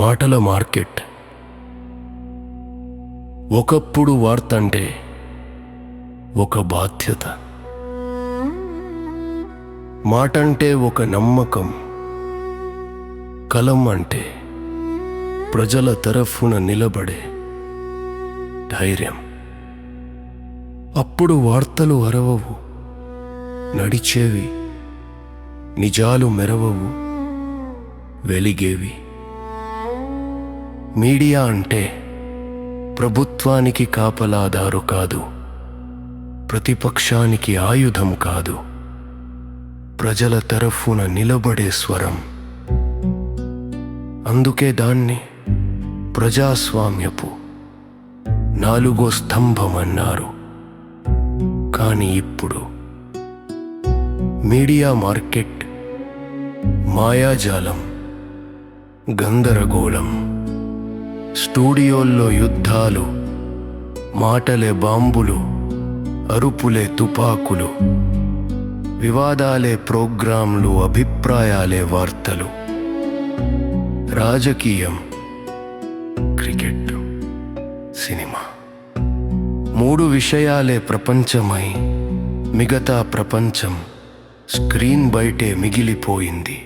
మాటల మార్కెట్. ఒకప్పుడు వార్తంటే ఒక బాధ్యత, మాటంటే ఒక నమ్మకం, కలం అంటే ప్రజల తరఫున నిలబడే ధైర్యం. అప్పుడు వార్తలు అరవవు, నడిచేవి, నిజాలు మెరవవు, వెలిగేవి. మీడియా అంటే ప్రభుత్వానికి కాపలాదారు కాదు, ప్రతిపక్షానికి ఆయుధం కాదు, ప్రజల తరఫున నిలబడే స్వరం. అందుకే దాన్ని ప్రజాస్వామ్యపు నాలుగో స్తంభం అన్నారు. కానీ ఇప్పుడు మీడియా మార్కెట్ మాయాజాలం, గందరగోళం. స్టూడియోల్లో యుద్ధాలు, మాటలే బాంబులు, అరుపులే తుపాకులు, వివాదాలే ప్రోగ్రాంలు, అభిప్రాయాలే వార్తలు. రాజకీయం, క్రికెట్, సినిమా, మూడు విషయాలే ప్రపంచమై మిగతా ప్రపంచం స్క్రీన్ బయటే మిగిలిపోయింది.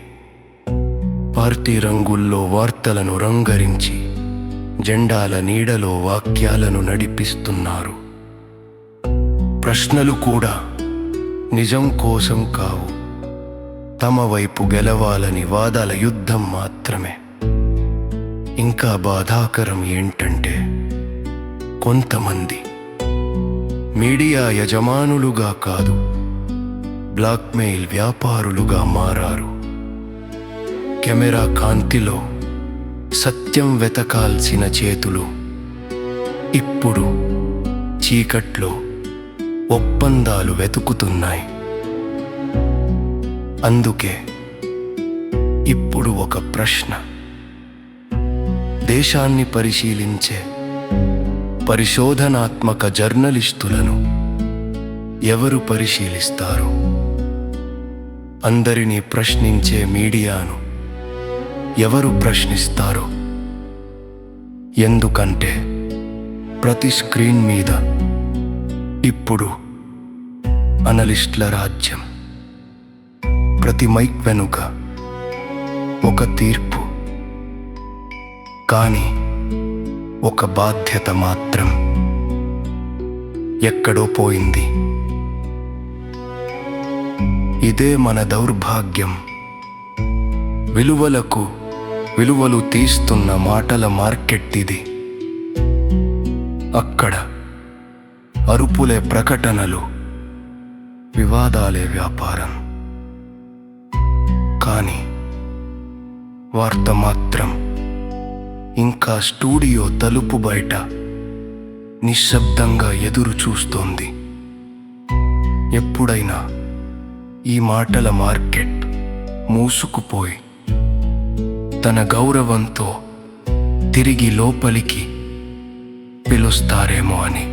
పార్టీ రంగుల్లో వార్తలను రంగరించి జెండాల నీడలో వాక్యాలను నడిపిస్తున్నారు. ప్రశ్నలు కూడా నిజం కోసం కావు, తమ వైపు గెలవాలని వాదాల యుద్ధం మాత్రమే. ఇంకా బాధాకరం ఏంటంటే కొంతమంది మీడియా యజమానులుగా కాదు, బ్లాక్మెయిల్ వ్యాపారులుగా మారారు. కెమెరా కాంతిలో సత్యం వెతకాల్సిన చేతులు ఇప్పుడు చీకట్లో ఒప్పందాలు వెతుకుతున్నాయి. అందుకే ఇప్పుడు ఒక ప్రశ్న: దేశాన్ని పరిశీలించే పరిశోధనాత్మక జర్నలిస్టులను ఎవరు పరిశీలిస్తారు? అందరినీ ప్రశ్నించే మీడియాను ఎవరు ప్రశ్నిస్తారు? ఎందుకంటే ప్రతి స్క్రీన్ మీద ఇప్పుడు అనలిస్టుల రాజ్యం. ప్రతి మైక్ వెనుక ఒక తీర్పు, కానీ ఒక బాధ్యత మాత్రం ఎక్కడో పోయింది. ఇదే మన దౌర్భాగ్యం. విలువలు తీస్తున్న మాటల మార్కెట్ ఇది. అక్కడ అరుపులే ప్రకటనలు, వివాదాలే వ్యాపారం. కానీ వార్త మాత్రం ఇంకా స్టూడియో తలుపు బయట నిశ్శబ్దంగా ఎదురు చూస్తోంది. ఎప్పుడైనా ఈ మాటల మార్కెట్ మూసుకుపోయి తన గౌరవంతో తిరిగి లోపలికి పిలుస్తారేమో అని.